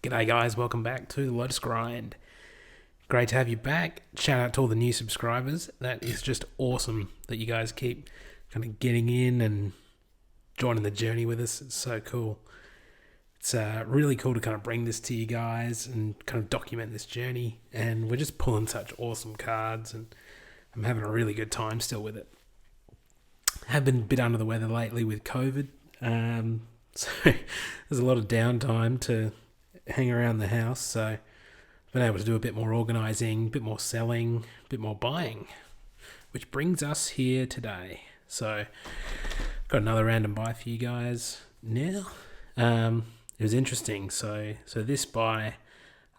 G'day guys, welcome back to the LotusGrind. Great to have you back. Shout out to all the new subscribers. That is just awesome that you guys keep kind of getting in and joining the journey with us. It's so cool. It's really cool to kind of bring this to you guys and kind of document this journey. And we're just pulling such awesome cards and I'm having a really good time still with it. Have been a bit under the weather lately with COVID. So there's a lot of downtime to hang around the house, so I've been able to do a bit more organising, a bit more selling, a bit more buying, which brings us here today. So got another random buy for you guys now. It was interesting. So this buy,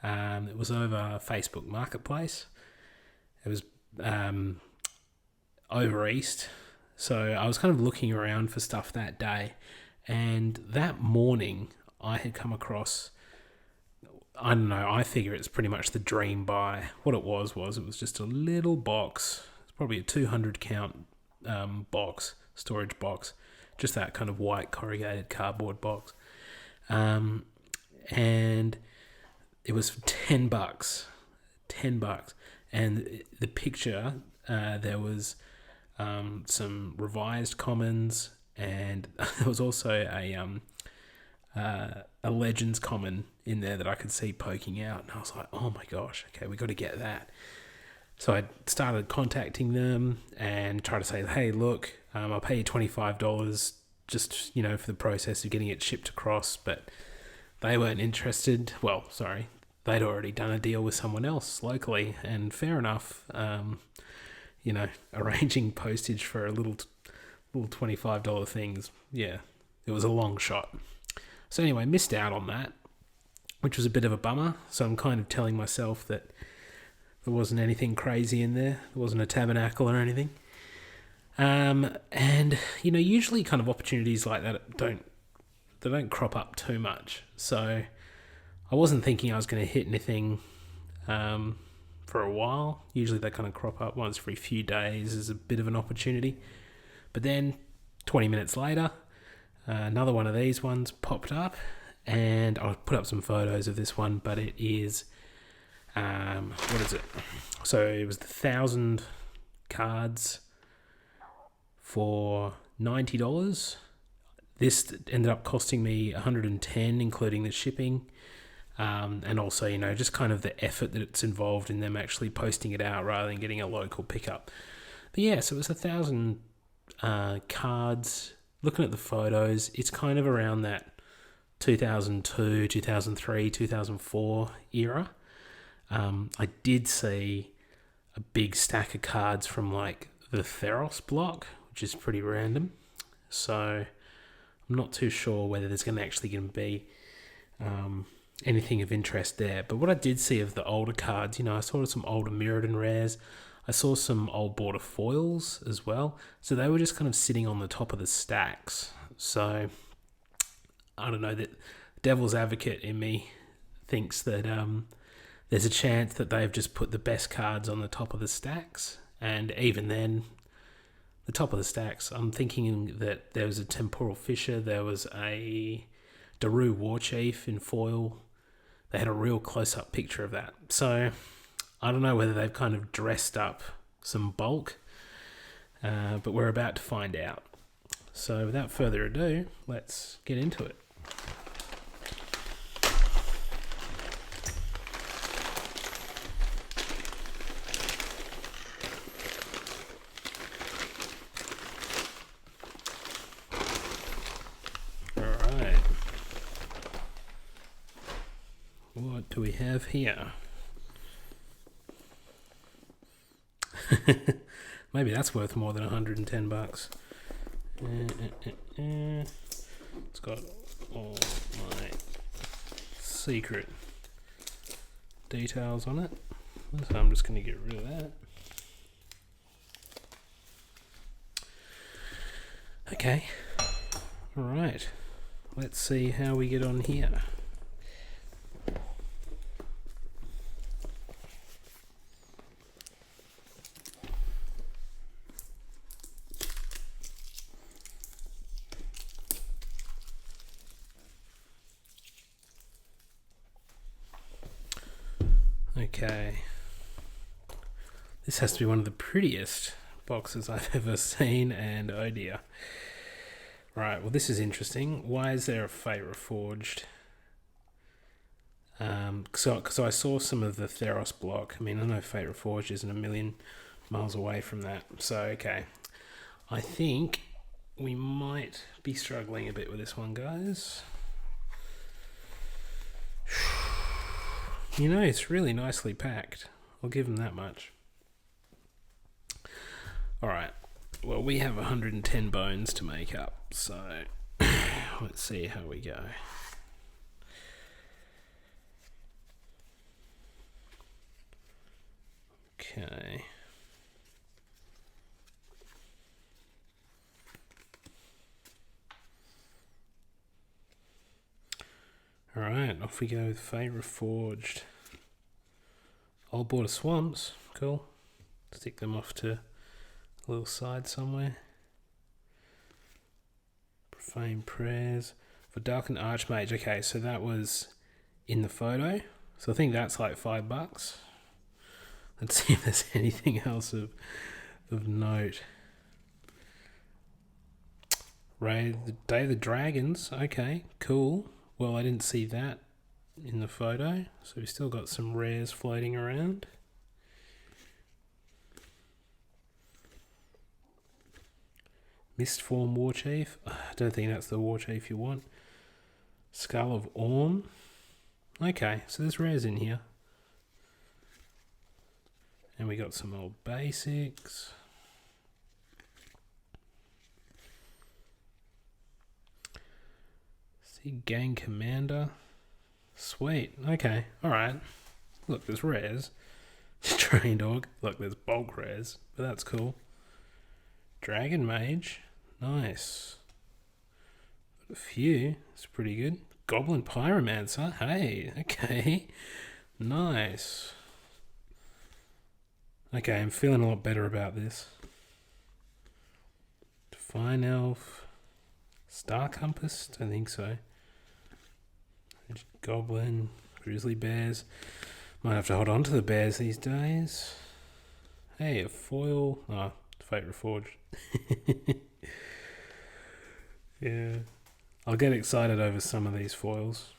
it was over Facebook Marketplace. It was over East. So I was kind of looking around for stuff that day, and that morning I had come across, I don't know, I figure it's pretty much the dream buy. What it was just a little box. It's probably a 200 count storage box, just that kind of white corrugated cardboard box. And it was $10. And the picture, there was some revised commons, and there was also a Legends common in there that I could see poking out, and I was like, oh my gosh, okay, we got to get that. So I started contacting them and tried to say, hey, look, I'll pay you $25 just, for the process of getting it shipped across, but they weren't interested. Well, sorry, they'd already done a deal with someone else locally, and fair enough, arranging postage for a little $25 things, yeah, it was a long shot. So anyway, missed out on that, which was a bit of a bummer. So I'm kind of telling myself that there wasn't anything crazy in there. There wasn't a tabernacle or anything. And, usually kind of opportunities like that don't crop up too much. So I wasn't thinking I was going to hit anything for a while. Usually they kind of crop up once every few days as a bit of an opportunity. But then 20 minutes later, another one of these ones popped up, and I'll put up some photos of this one, but it is, what is it? So it was 1,000 cards for $90. This ended up costing me $110, including the shipping, and also, just kind of the effort that's involved in them actually posting it out rather than getting a local pickup. But yeah, so it was 1,000 cards. Looking at the photos, it's kind of around that 2002, 2003, 2004 era. I did see a big stack of cards from like the Theros block, which is pretty random. So I'm not too sure whether there's going to be anything of interest there. But what I did see of the older cards, I saw some older Mirrodin rares. I saw some old border foils as well. So they were just kind of sitting on the top of the stacks. So I don't know, that devil's advocate in me thinks that there's a chance that they've just put the best cards on the top of the stacks. And even then, the top of the stacks, I'm thinking that there was a Temporal Fissure, there was a Daru Warchief in foil. They had a real close-up picture of that. So I don't know whether they've kind of dressed up some bulk, but we're about to find out. So without further ado, let's get into it. All right. What do we have here? Maybe that's worth more than $110. It's got all my secret details on it, so I'm just going to get rid of that. Okay, all right, let's see how we get on here. Okay. This has to be one of the prettiest boxes I've ever seen, and oh dear. Right, well this is interesting. Why is there a Fate Reforged? So I saw some of the Theros block. I mean, I know Fate Reforged isn't a million miles away from that. So, okay. I think we might be struggling a bit with this one, guys. You know, it's really nicely packed. I'll give them that much. Alright, well, we have 110 bones to make up, so let's see how we go. Okay. Alright, off we go with Fate Reforged. Old Border Swamps, cool. Stick them off to a little side somewhere. Profane Prayers. For Darkened Archmage, okay, so that was in the photo. So I think that's like $5. Let's see if there's anything else of note. Raid the Day of the Dragons, okay, cool. Well, I didn't see that in the photo, so we've still got some rares floating around. Mistform Warchief. I don't think that's the Warchief you want. Skull of Orm. Okay, so there's rares in here. And we got some old basics. See, Gang Commander. Sweet. Okay, alright. Look, there's rares. Train Dog. Look, there's bulk rares, but that's cool. Dragon Mage. Nice. Got a few. It's pretty good. Goblin Pyromancer. Hey, okay. Nice. Okay, I'm feeling a lot better about this. Define Elf. Star Compass? Don't think so. Goblin. Grizzly Bears. Might have to hold on to the bears these days. Hey, a foil. Oh, Fate Reforged. Yeah. I'll get excited over some of these foils.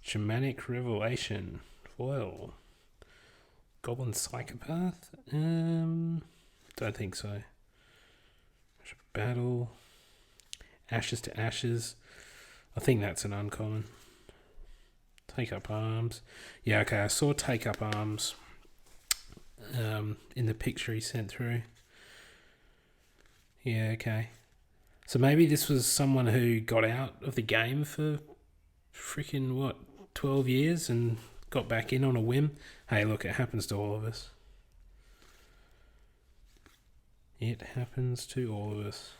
Shamanic Revelation. Foil. Goblin Psychopath? Don't think so. Battle. Ashes to Ashes. I think that's an uncommon. Take Up Arms. Yeah, okay, I saw Take Up Arms in the picture he sent through. Yeah, okay. So maybe this was someone who got out of the game for freaking, 12 years and got back in on a whim. Hey, look, it happens to all of us. It happens to all of us.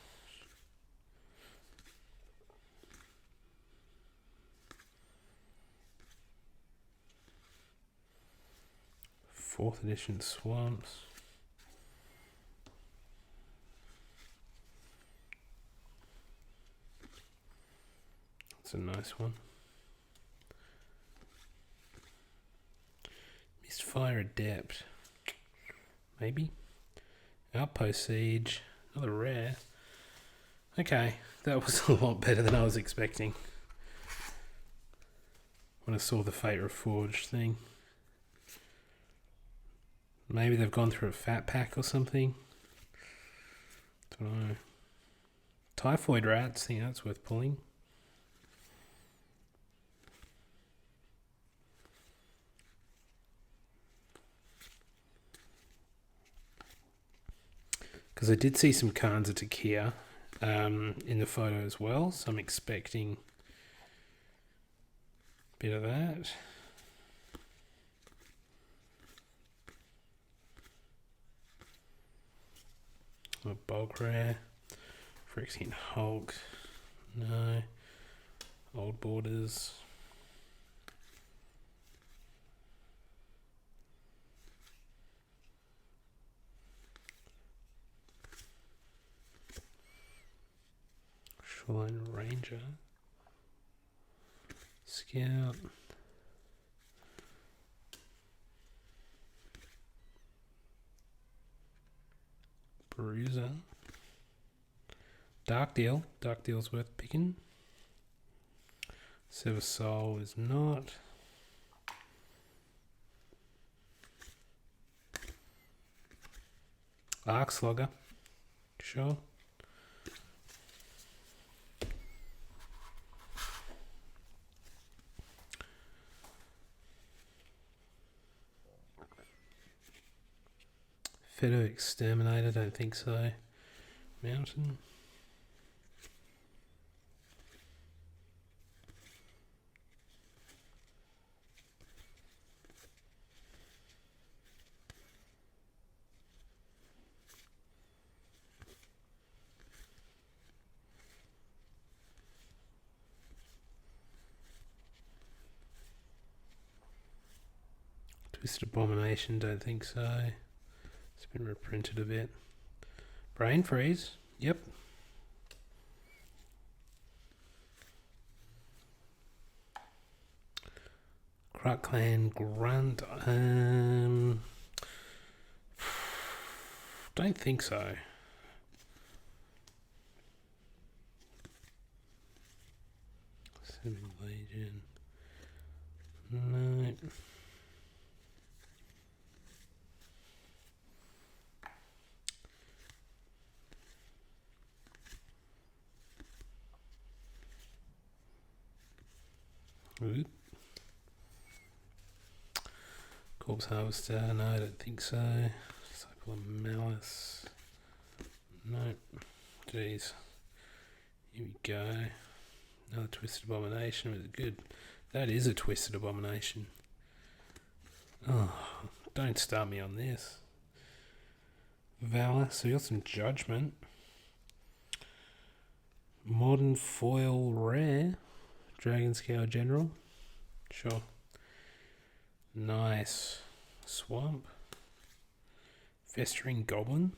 Fourth edition Swamps. That's a nice one. Mistfire Adept. Maybe. Outpost Siege. Another rare. Okay, that was a lot better than I was expecting when I saw the Fate Reforged thing. Maybe they've gone through a fat pack or something. Don't know. Typhoid Rats, I think that's worth pulling. Because I did see some Khans of Takia in the photo as well, so I'm expecting a bit of that. A bulk rare. Phyrexian Hulk. No. Old Borders. Shoreline Ranger. Scout. Dark Deal. Dark Deal's worth picking. Sever Soul is not. Arc Slogger. Sure. Feather Exterminator, don't think so. Mountain. Twisted Abomination, don't think so. It's been reprinted a bit. Brain Freeze, yep. Krut Clan Grunt, don't think so. Seven Legion, no. Oop. Corpse Harvester, no, I don't think so. Cycle of Malice, no. Jeez. Here we go. Another Twisted Abomination. Was it good? That is a Twisted Abomination. Oh, don't start me on this. Valor, so we got some Judgment. Modern Foil Rare. Dragon Scale General. Sure. Nice. Swamp. Festering Goblin.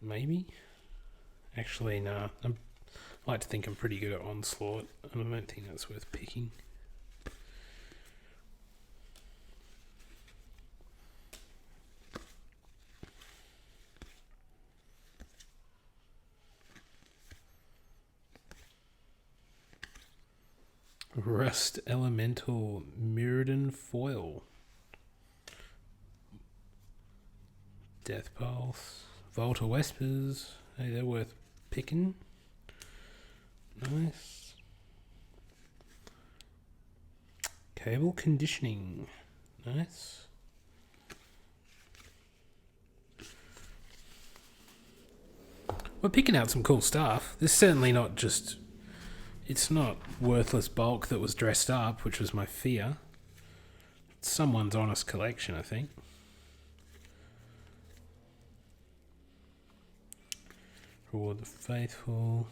Maybe. Actually, nah. I like to think I'm pretty good at Onslaught, and I don't think that's worth picking. Rust Elemental Mirrodin Foil. Death Pulse. Volta Vespers. Hey, they're worth picking. Nice. Cable Conditioning. Nice. We're picking out some cool stuff. This is certainly not just... It's not worthless bulk that was dressed up, which was my fear. It's someone's honest collection, I think. Reward the Faithful.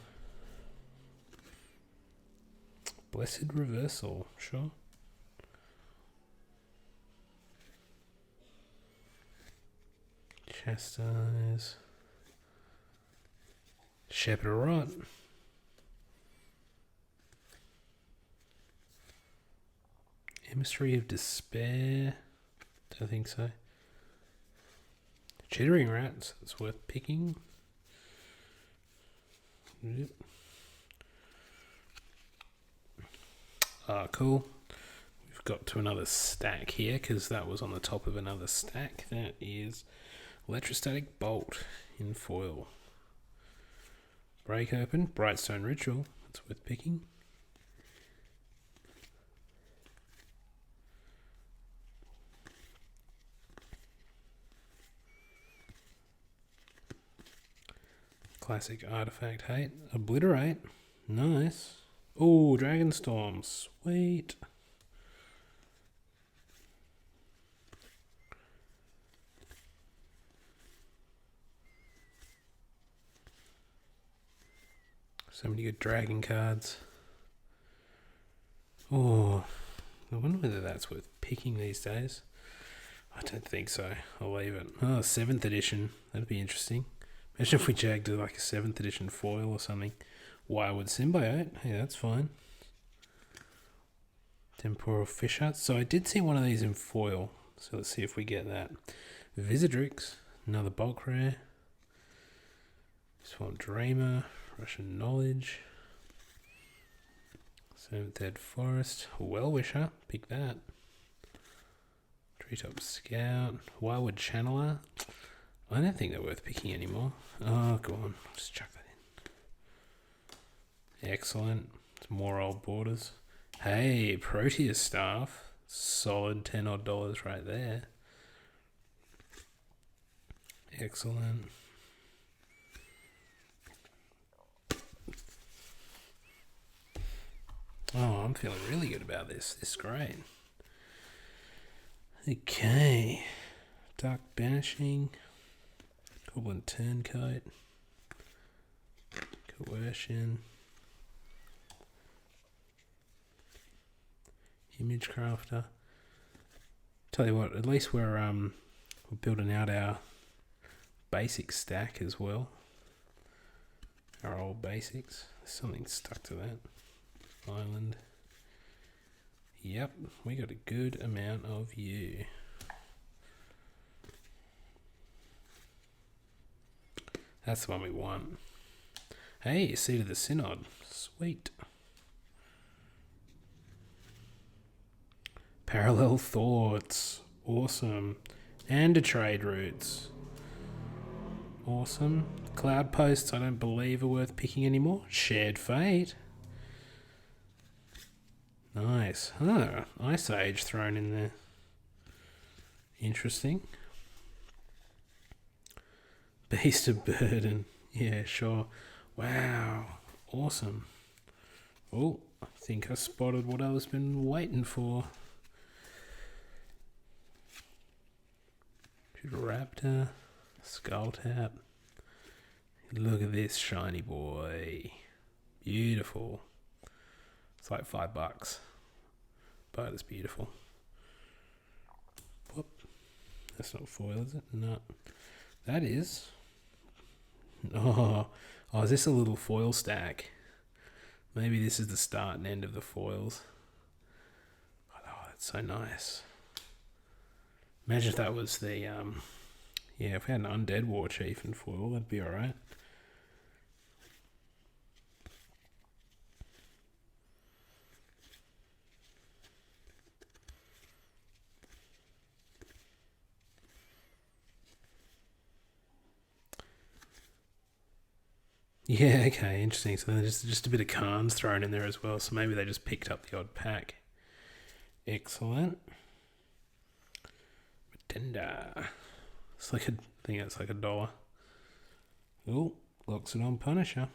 Blessed Reversal, sure. Chastise. Shepherd of Rot. Emissary of Despair. Don't think so. Chittering Rats. That's worth picking. Yep. Ah, cool. We've got to another stack here because that was on the top of another stack. That is Electrostatic Bolt in foil. Break Open. Brightstone Ritual. That's worth picking. Classic Artifact Hate. Obliterate. Nice. Oh, Dragonstorm. Sweet. So many good dragon cards. Oh, I wonder whether that's worth picking these days. I don't think so. I'll leave it. Oh, 7th edition. That'd be interesting. Imagine if we jagged like a 7th edition foil or something. Wirewood Symbiote. Hey, that's fine. Temporal Fish Huts. So I did see one of these in foil. So let's see if we get that. Visidrix. Another bulk rare. Swan Dreamer, Russian Knowledge, Seventh Dead Forest, Well-Wisher, pick that. Treetop Scout, Wildwood Channeler. I don't think they're worth picking anymore. Oh, go on, just chuck that in. Excellent. Some more old borders. Hey, Proteus Staff. Solid $10 odd right there. Excellent. Oh, I'm feeling really good about this. This is great. Okay. Dark Banishing. Goblin Turncoat. Coercion. Image Crafter. Tell you what, at least we're building out our basic stack as well. Our old basics. There's something stuck to that. Island. Yep, we got a good amount of you. That's the one we want. Hey, Seat of the Synod. Sweet. Parallel Thoughts. Awesome. And a Trade Routes. Awesome. Cloud Posts I don't believe are worth picking anymore. Shared Fate. Nice. Oh, Ice Age thrown in there. Interesting. Beast of Burden. Yeah, sure. Wow. Awesome. Oh, I think I spotted what I was been waiting for. Raptor. Skull Tap. Look at this shiny boy. Beautiful. It's like $5, but it's beautiful. Whoop. That's not foil, is it? No. That is. Oh, is this a little foil stack? Maybe this is the start and end of the foils. Oh, that's so nice. Imagine if that was the, yeah, if we had an Undead War Chief in foil, that'd be alright. Yeah, okay, interesting. So there's just a bit of Khans thrown in there as well. So maybe they just picked up the odd pack. Excellent. Tender. It's like I think it's like $1. Oh, locks it on Punisher.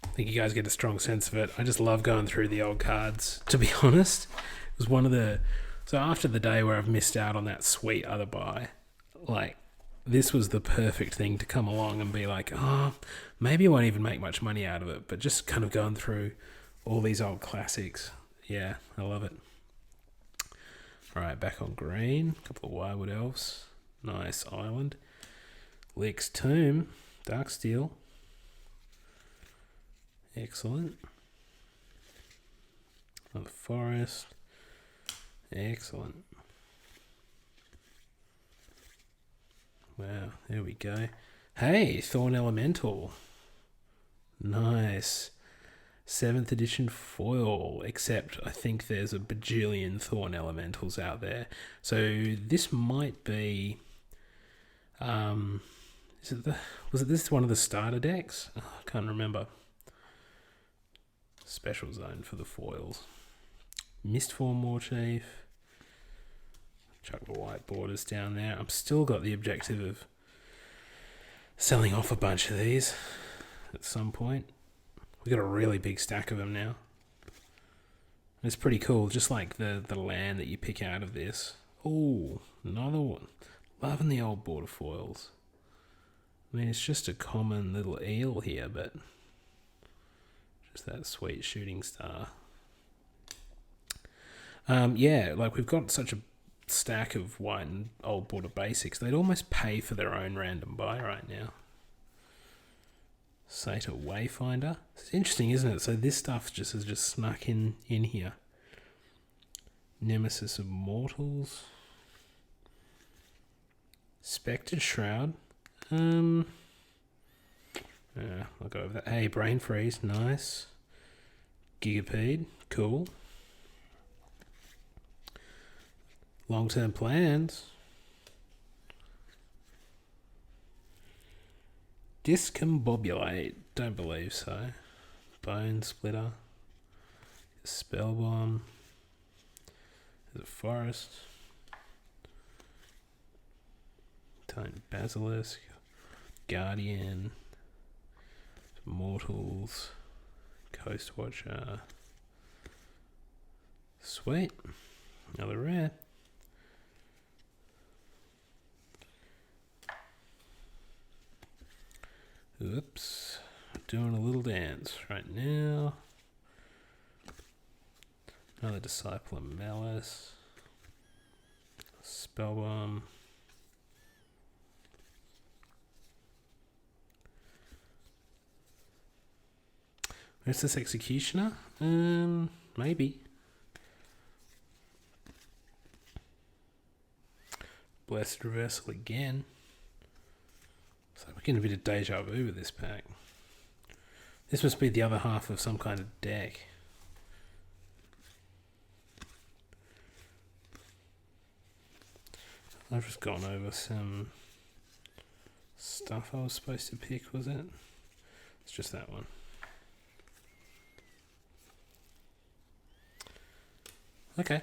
I think you guys get a strong sense of it. I just love going through the old cards. To be honest, it was one of the. So after the day where I've missed out on that sweet other buy, like this was the perfect thing to come along and be like, oh, maybe I won't even make much money out of it, but just kind of going through all these old classics. Yeah, I love it. All right, back on green. A couple of Wirewood Elves. Nice Island. Leek's Tomb. Darksteel. Excellent. Another Forest. Excellent. Wow, there we go. Hey, Thorn Elemental. Nice. 7th edition foil, except I think there's a bajillion Thorn Elementals out there. So this might be... was this one of the starter decks? Oh, I can't remember. Special zone for the foils. Mistform Warchief. Chuck the white borders down there. I've still got the objective of selling off a bunch of these at some point. We've got a really big stack of them now. It's pretty cool, just like the land that you pick out of this. Oh, another one. Loving the old border foils. I mean, it's just a common little eel here, but just that sweet shooting star. Yeah, like we've got such a stack of white and old border basics. They'd almost pay for their own random buy right now. Satyr Wayfinder. It's interesting, isn't it? So this stuff has just snuck in here. Nemesis of Mortals. Spectred Shroud. I'll go over that. Hey, Brain Freeze, nice. Gigapede, cool. Long-term plans. Discombobulate, don't believe so. Bone Splitter. Spellbomb. There's a Forest. Time Basilisk. Guardian. Mortals. Coast Watcher. Sweet. Another rare. Oops. Doing a little dance right now. Another Disciple of Malice. Spellbomb. Where's this Executioner? Maybe. Blessed Reversal again. So we're getting a bit of deja vu with this pack. This must be the other half of some kind of deck. I've just gone over some stuff I was supposed to pick, was it? It's just that one. Okay,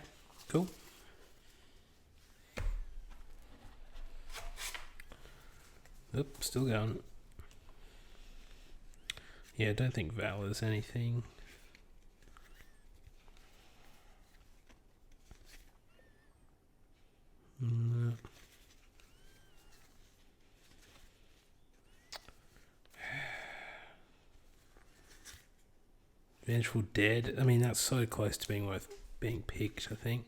cool. Oop, still going. Yeah, I don't think Valor's anything. No. Vengeful Dead. I mean, that's so close to being worth being picked, I think.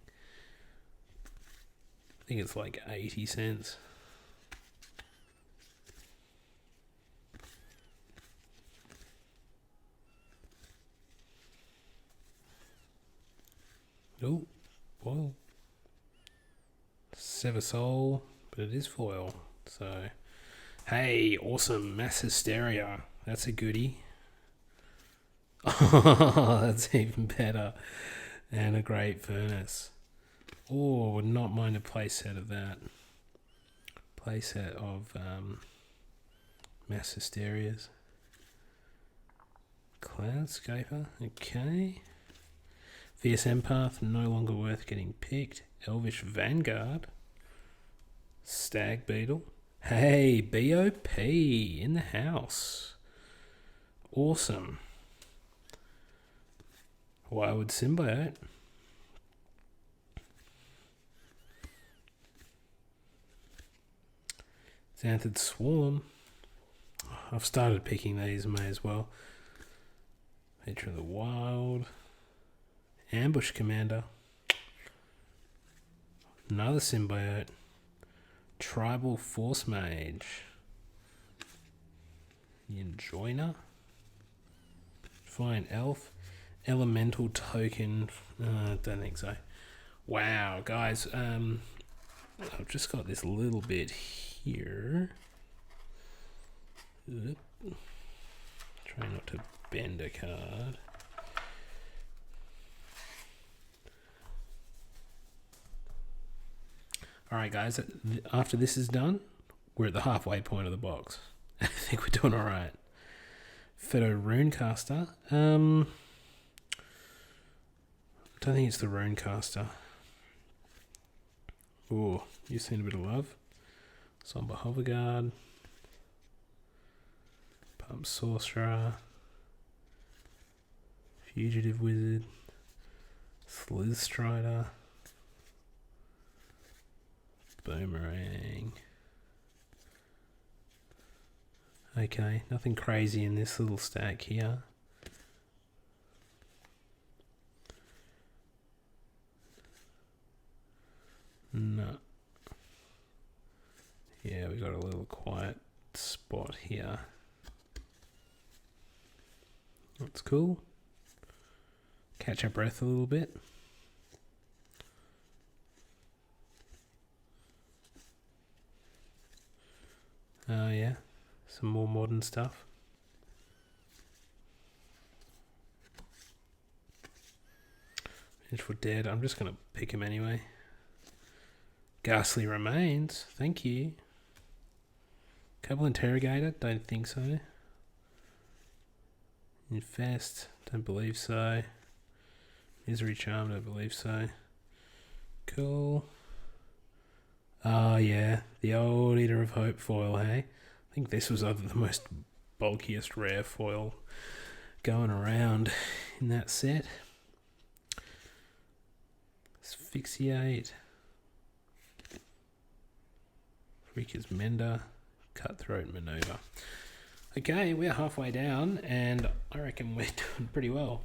I think it's like 80 cents. Oh, foil. Sever Soul, but it is foil. So, hey, awesome. Mass Hysteria. That's a goodie. Oh, that's even better. And a Great Furnace. Oh, would not mind a playset of that. Playset of Mass Hysterias. Cloudscaper, okay. Fierce Empath, no longer worth getting picked. Elvish Vanguard. Stag Beetle. Hey, BOP in the house. Awesome. Wild Symbiote. Xanthid Swarm. I've started picking these, may as well. Nature of the Wild. Ambush Commander. Another Symbiote. Tribal Force Mage. Enjoiner. Defiant Elf. Elemental Token. Don't think so. Wow, guys. I've just got this little bit here. Oop. Try not to bend a card. Alright guys, after this is done, we're at the halfway point of the box. I think we're doing alright. Photo Runecaster. I don't think it's the Runecaster. Ooh, you've seen a bit of love. Somber Hoverguard. Pump Sorcerer. Fugitive Wizard. Slith Strider. Boomerang. Okay, nothing crazy in this little stack here. No. Yeah, we got a little quiet spot here. That's cool. Catch our breath a little bit. some more modern stuff. For dead, I'm just gonna pick him anyway. Ghastly Remains, thank you. Couple Interrogator, don't think so. Infest, don't believe so. Misery Charm, don't believe so. Cool. Oh yeah, the old Eater of Hope foil, hey? I think this was the most bulkiest rare foil going around in that set. Asphyxiate. Freaker's Mender. Cutthroat Maneuver. Okay, we're halfway down, and I reckon we're doing pretty well.